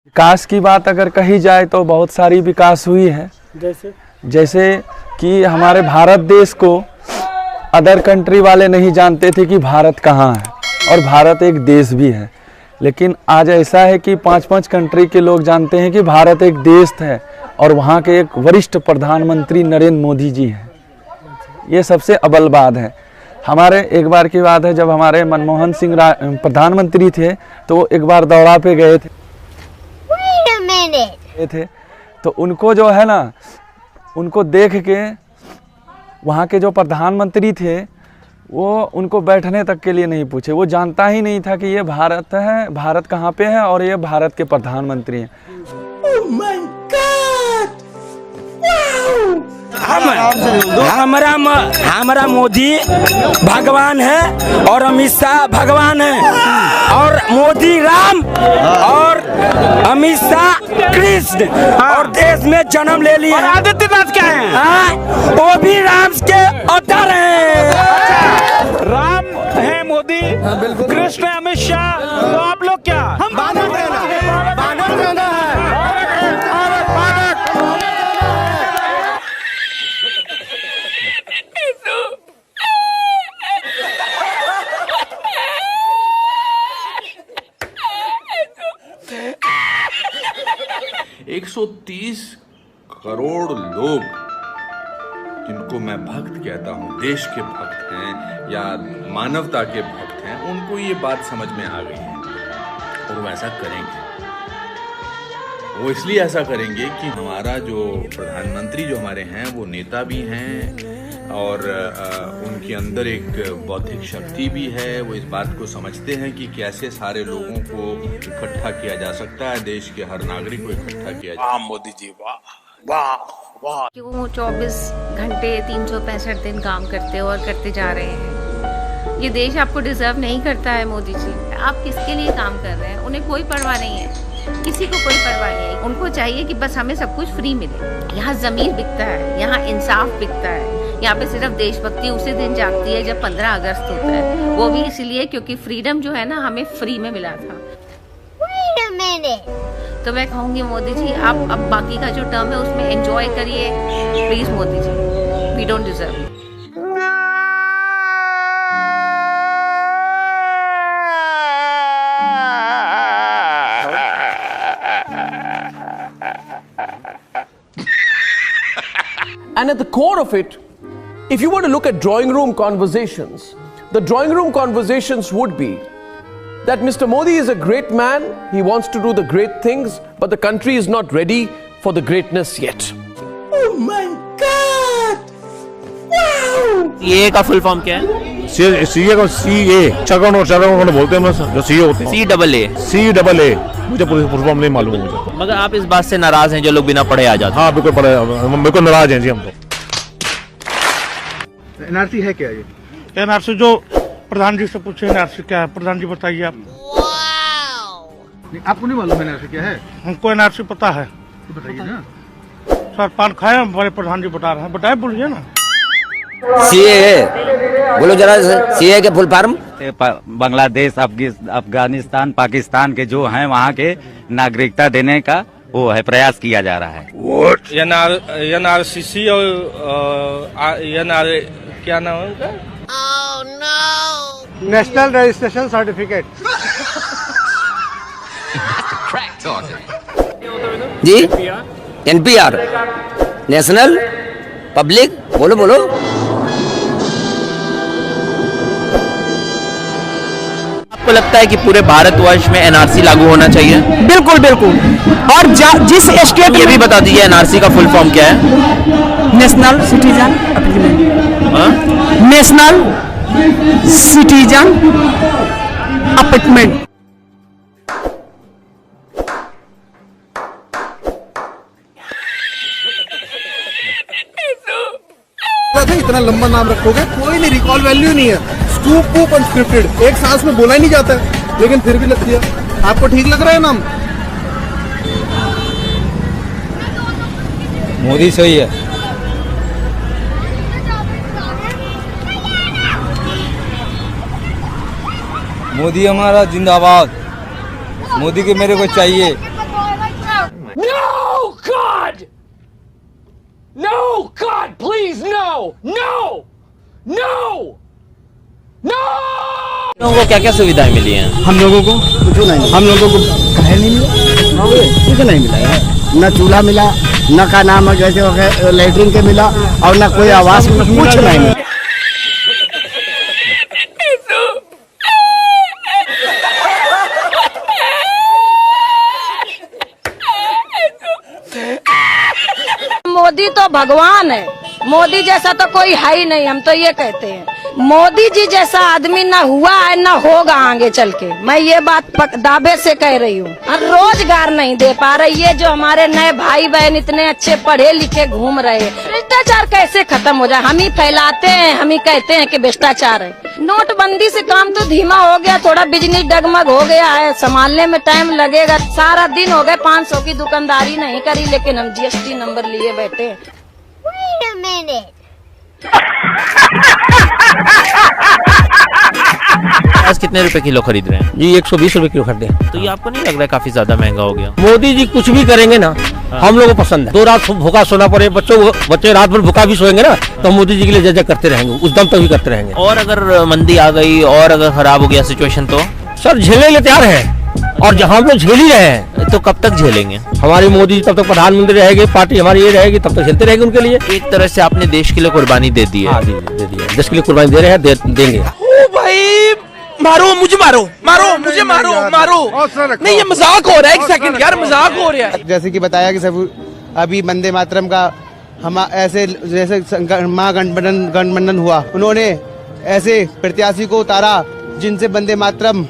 विकास की बात अगर कही जाए तो बहुत सारी विकास हुई है। जैसे कि हमारे भारत देश को अदर कंट्री वाले नहीं जानते थे कि भारत कहाँ है और भारत एक देश भी है, लेकिन आज ऐसा है कि 5-5 कंट्री के लोग जानते हैं कि भारत एक देश है और वहाँ के एक वरिष्ठ प्रधानमंत्री नरेंद्र मोदी जी हैं। ये सबसे अव्वल बात है। हमारे एक बार की बात है, जब हमारे मनमोहन सिंह प्रधानमंत्री थे तो वो एक बार दौरा पे गए थे तो उनको जो है ना, उनको देख के वहाँ के जो प्रधानमंत्री थे वो उनको बैठने तक के लिए नहीं पूछे। वो जानता ही नहीं था कि ये भारत है, भारत कहाँ पे है और ये भारत के प्रधानमंत्री हैं। Oh my God! Wow! हमारा मोदी भगवान है और अमित शाह भगवान है, और मोदी राम और अमित शाह कृष्ण, और देश में जन्म ले लिया। आदित्यनाथ क्या है? वो भी राम के अवतार हैं। राम है मोदी, कृष्ण है अमित शाह, तो आप लोग क्या? हम बानर रहना है। एक 130 करोड़ लोग जिनको मैं भक्त कहता हूँ, देश के भक्त हैं या मानवता के भक्त हैं, उनको ये बात समझ में आ गई है और वो ऐसा करेंगे। वो इसलिए ऐसा करेंगे कि हमारा जो प्रधानमंत्री जो हमारे हैं वो नेता भी हैं और उनके अंदर एक बौद्धिक शक्ति भी है। वो इस बात को समझते हैं कि कैसे सारे लोगों को इकट्ठा किया जा सकता है, देश के हर नागरिक को इकट्ठा किया जा सकता है। मोदी जी वाह वाह वाह। क्यों 24 घंटे 365 दिन काम करते हो और करते जा रहे हैं। ये देश आपको डिजर्व नहीं करता है मोदी जी। आप किसके लिए काम कर रहे हैं? उन्हें कोई परवाह नहीं है, किसी को कोई परवाह नहीं है। उनको चाहिए कि बस हमें सब कुछ फ्री मिले। यहाँ ज़मीर बिकता है, यहाँ इंसाफ बिकता है। यहाँ पे सिर्फ देशभक्ति उसी दिन जागती है जब 15 अगस्त होता है, वो भी इसलिए क्योंकि फ्रीडम जो है ना हमें फ्री में मिला था। तो मैं कहूँगी मोदी जी आप अब बाकी का जो टर्म है उसमें एंजॉय करिए please Modi ji, we don't deserve. And at the core of it, if you were to look at drawing room conversations, the drawing room conversations would be that Mr. Modi is a great man, he wants to do the great things, but the country is not ready for the greatness yet. Oh my God! Wow! CA का full form क्या है? CA को CA चरण बोलते हैं जो CA होते हैं। CAA मुझे फुल फॉर्म नहीं मालूम है मुझे। मगर आप इस बात से नाराज हैं जो लोग बिना पढ़े आ जाते हैं? हाँ बिल्कुल पढ़े, बिल्कुल नाराज हैं जी हम तो। एनआरसी है क्या ये? एनआरसी जो प्रधान जी से पूछे एनआरसी क्या है, प्रधान जी बताइए आप। नहीं, आपको नहीं मालूम एनआरसी क्या है? हमको एनआरसी पता है। तो बताइए ना। सर पान खाए, हमारे प्रधान जी बता रहे हैं, बताए बोलिए ना। सीए बोलो जरा, सीए के फुल फॉर्म? बांग्लादेश, अफगानिस्तान, पाकिस्तान के जो हैं वहाँ के नागरिकता देने का वो है प्रयास किया जा रहा है। एनआरसीसी और एनआर क्या नाम है उनका? National registration certificate. जी NPR नेशनल पब्लिक, बोलो बोलो। आपको लगता है कि पूरे भारतवर्ष में एनआरसी लागू होना चाहिए? बिल्कुल बिल्कुल। और जिस स्टेट ये भी बता दीजिए एनआरसी का फुल फॉर्म क्या है? National citizen appointment. National citizen appointment. इतना लंबा नाम रखोगे, कोई नहीं, रिकॉल वैल्यू नहीं है। स्कूप कूप अनस्क्रिप्टेड, एक सांस में बोला ही नहीं जाता है, लेकिन फिर भी लग दिया। आपको ठीक लग रहा है नाम? मोदी सही है। मोदी हमारा जिंदाबाद। मोदी के मेरे को चाहिए। No, God! No, God, please, no! No! No! No! लोगों को क्या क्या सुविधाएं मिली हैं? हम लोगों को कुछ नहीं, हम लोगों को कहीं नहीं मिला, कुछ नहीं मिला यार। न चूल्हा मिला, न का नाम जैसे लेटरिन के मिला, और न कोई आवास मिला, कुछ नहीं मिला। मोदी तो भगवान है, मोदी जैसा तो कोई है ही नहीं, हम तो ये कहते हैं। मोदी जी जैसा आदमी ना हुआ है ना होगा आगे चल के, मैं ये बात दावे से कह रही हूँ। रोजगार नहीं दे पा रही, ये जो हमारे नए भाई बहन इतने अच्छे पढ़े लिखे घूम रहे हैं, भ्रष्टाचार कैसे खत्म हो जाए? हम ही फैलाते हैं, हम ही कहते हैं कि भ्रष्टाचार है। नोटबंदी से काम तो धीमा हो गया, थोड़ा बिजनेस डगमग हो गया है, संभालने में टाइम लगेगा। सारा दिन हो गए 500 की दुकानदारी नहीं करी, लेकिन हम GST नंबर लिए बैठे। आज कितने रुपए किलो खरीद रहे हैं? जी 120 रुपए किलो खरीदे हैं। तो ये आपको नहीं लग रहा है काफी ज्यादा महंगा हो गया? मोदी जी कुछ भी करेंगे ना, हम लोगों को पसंद है। 2 रात भूखा सोना पड़े, बच्चे रात भर भूखा भी सोएंगे ना, तो मोदी जी के लिए जय करते रहेंगे, उस दम तक भी करते रहेंगे। और अगर मंदी आ गई और अगर खराब हो गया सिचुएशन तो? सर झेलने के लिए तैयार है, और जहाँ हम लोग झेल ही रहे हैं। तो कब तक झेलेंगे? हमारी मोदी तब तक प्रधानमंत्री रहेगी, पार्टी हमारी ये रहेगी, तब तक झेलते रहेंगे उनके लिए। एक तरह से आपने देश के लिए कुर्बानी दे दी है। हाँ, दे दिया, देश के लिए कुर्बानी दे रहे हैं, देंगे। ओ भाई, मारो मुझे, मारो मुझे, मारो नहीं, ये मजाक हो रहा है। एक सेकंड यार, मजाक हो रहा है। जैसे कि बताया कि सब अभी वंदे मातरम का हम ऐसे जैसे महागठबंधन हुआ, उन्होंने ऐसे प्रत्याशी को उतारा जिनसे वंदे मातरम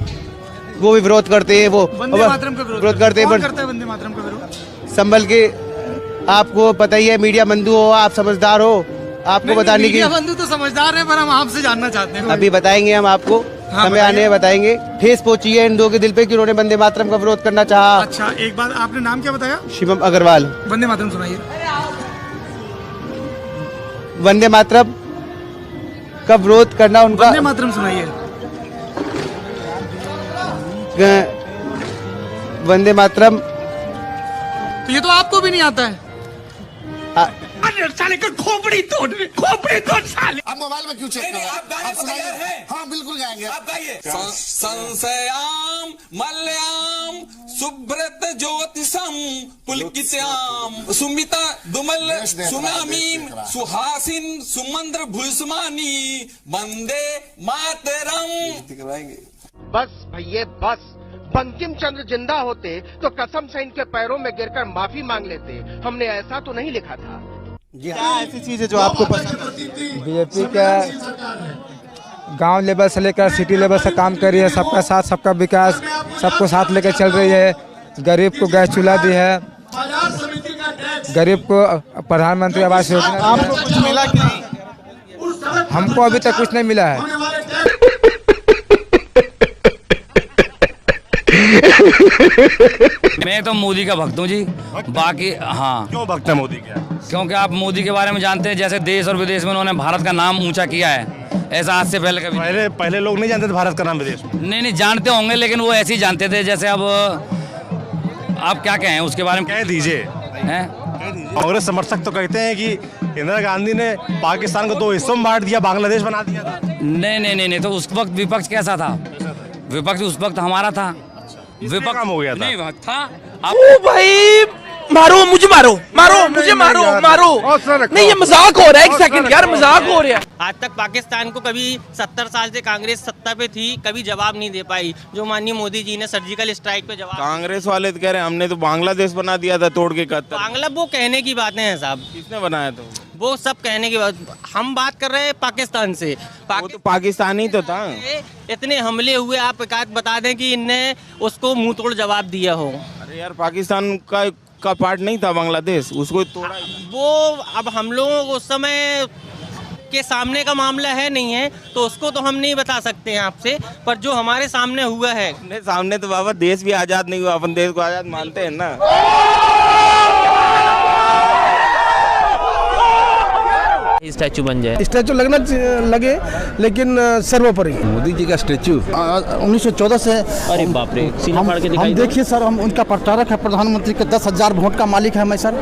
वो भी विरोध करते हैं, वो विरोध करते हैं, वंदे मातरम का विरोध। संभल के, आपको पता ही है, मीडिया बंधु हो, आप समझदार हो, आपको बताने की। मीडिया बंधु तो समझदार है, पर हम आपसे जानना चाहते हैं। अभी बताएंगे हम आपको, समय आने में बताएंगे। ठेस पहुंची है इन दो के दिल पे कि उन्होंने वंदे मातरम का विरोध करना चाहा। अच्छा, एक बात, आपने नाम क्या बताया? शिवम अग्रवाल। वंदे मातरम सुनाइए। वंदे मातरम का विरोध करना उनका। वंदे मातरम सुनाइए। वंदे मातरम, तो ये तो आपको भी नहीं आता है। साले का खोपड़ी तोड़ साले। आप मोबाइल में क्यों चेक कर रहे हैं? आप सुनाइए। हाँ बिल्कुल गाएंगे। आप गाइए। संशयाम मल्याम सुब्रत ज्योतिषम पुलकित्याम सुमिता दुमल सुनामीम सुहासिन सुमंद्र भूषमानी वंदे मातरम। बस भैया बस, बंकिम चंद्र जिंदा होते तो कसम से इनके पैरों में गिरकर माफी मांग लेते। हमने ऐसा तो नहीं लिखा था। क्या ऐसी चीज है जो आपको पसंद? बीजेपी का गांव लेवल से लेकर सिटी लेवल से काम कर रही है, सबका साथ सबका विकास, सबको साथ लेकर चल रही है। गरीब को गैस चूल्हा दी है, गरीब को प्रधानमंत्री आवास योजना। आपको कुछ मिला कि नहीं? हमको अभी तक कुछ नहीं मिला है। मैं तो मोदी का भक्त हूँ जी। बाकी हाँ, क्यों भक्त है मोदी के? क्योंकि आप मोदी के बारे में जानते हैं, जैसे देश और विदेश में उन्होंने भारत का नाम ऊंचा किया है, ऐसा आज से पहले कभी। पहले लोग नहीं जानते थे भारत का नाम विदेश में। नहीं जानते होंगे, लेकिन वो ऐसे ही जानते थे। जैसे अब आप क्या कहें उसके बारे में? कह दीजिए। कांग्रेस समर्थक तो कहते हैं कि इंदिरा गांधी ने पाकिस्तान को 2 हिस्सों में बांट दिया, बांग्लादेश बना दिया था। नहीं, तो उस वक्त विपक्ष कैसा था? विपक्ष उस वक्त हमारा था। विपक्ष हो गया था। नहीं था। ओ भाई, मारो मुझे, मारो मुझे, मारो नहीं, ये मजाक हो रहा है। एक सेकंड यार, मजाक हो रहा है। आज तक पाकिस्तान को कभी 70 साल से कांग्रेस सत्ता पे थी, कभी जवाब नहीं दे पाई, जो माननीय मोदी जी ने सर्जिकल स्ट्राइक पे जवाब। कांग्रेस वाले तो कह रहे हैं हमने तो बांग्लादेश बना दिया था तोड़ के। बांग्ला वो कहने की बातें हैं साहब। किसने बनाया तो? वो सब कहने की बात। हम बात कर रहे हैं पाकिस्तान से। वो तो पाकिस्तानी तो था। इतने हमले हुए, आप एक आध बता दें कि इनने उसको मुंह तोड़ जवाब दिया हो। अरे यार, पाकिस्तान का पार्ट नहीं था बांग्लादेश, उसको तोड़ा। वो अब हम लोगों को उस समय के सामने का मामला है नहीं है, तो उसको तो हम नहीं बता सकते हैं आपसे, पर जो हमारे सामने हुआ है। अपने सामने तो बाबा देश भी आजाद नहीं हुआ, अपन देश को आजाद मानते हैं ना। स्टैचू बन जाए। स्टैचू लगे लेकिन सर्वोपरि मोदी जी का स्टैचू 1914 से। अरे बाप रे, सीना फाड़ के दिखाई। हम देखिए सर, हम उनका प्रचारक है, प्रधानमंत्री के 10,000 वोट का मालिक है मैं सर।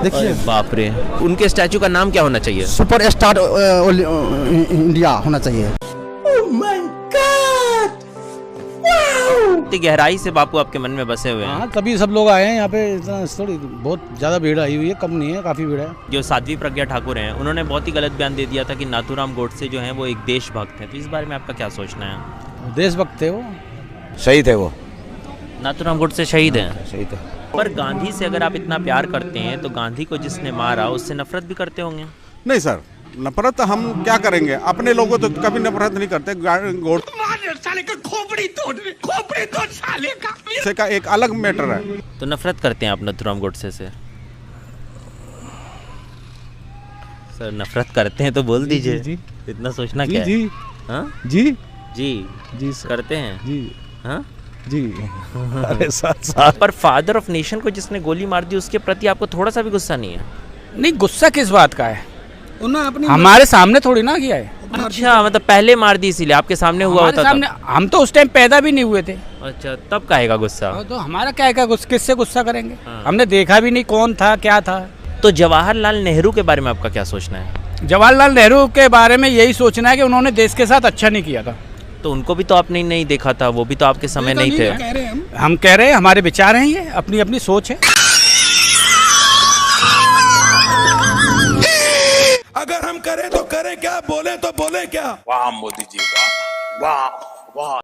देखिए बाप रे, उनके स्टैचू का नाम क्या होना चाहिए? सुपर स्टार इंडिया होना चाहिए। इतनी गहराई से बापू आपके मन में बसे हुए हैं। हाँ, तभी सब लोग आए हैं यहाँ पे। इतना थोड़ी बहुत ज्यादा भीड़ आई हुई है, कम नहीं है, काफी भीड़ है। जो साध्वी प्रज्ञा ठाकुर हैं, उन्होंने बहुत ही गलत बयान दे दिया था कि नाथूराम गोडसे जो हैं वो एक देशभक्त हैं, तो इस बारे में आपका क्या सोचना है? देशभक्त थे वो, सही थे वो। नाथूराम गोडसे शहीद हैं। शहीद है। पर गांधी से अगर आप इतना प्यार करते हैं तो गांधी को जिसने मारा उससे नफरत भी करते होंगे? नहीं सर, नफरत हम क्या करेंगे, अपने लोगों तो कभी नफरत नहीं करते। साले का खोपड़ी तोड़ साले का एक अलग मैटर है। तो नफरत करते हैं आप नाथूराम गोडसे से? सर नफरत करते हैं तो बोल दीजिए। जी, इतना सोचना जी, क्या जी, है? हाँ? जी जी जी करते हैं जी। हाँ जी अरे साथ पर फादर ऑफ नेशन को जिसने गोली मार दी उसके प्रति आपको थोड़ा सा भी गुस्सा नहीं है? नहीं, गुस्सा किस बात का है? अपनी हमारे सामने थोड़ी ना किया है। अच्छा, मतलब पहले मार दी इसीलिए आपके सामने हुआ होता सामने, हम तो उस टाइम पैदा भी नहीं हुए थे। अच्छा, तब काहेगा गुस्सा? तो हमारा क्या किससे गुस्सा करेंगे? हमने देखा भी नहीं कौन था क्या था। तो जवाहरलाल नेहरू के बारे में आपका क्या सोचना है? जवाहरलाल नेहरू के बारे में यही सोचना है कि उन्होंने देश के साथ अच्छा नहीं किया था। तो उनको भी तो आपने नहीं देखा था, वो भी तो आपके समय नहीं थे। हम कह रहे हैं, हमारे विचार हैं, ये अपनी अपनी सोच है। अगर हम करें तो करें क्या, बोले तो बोले क्या? वाह मोदी जी, वाह वाह वाह।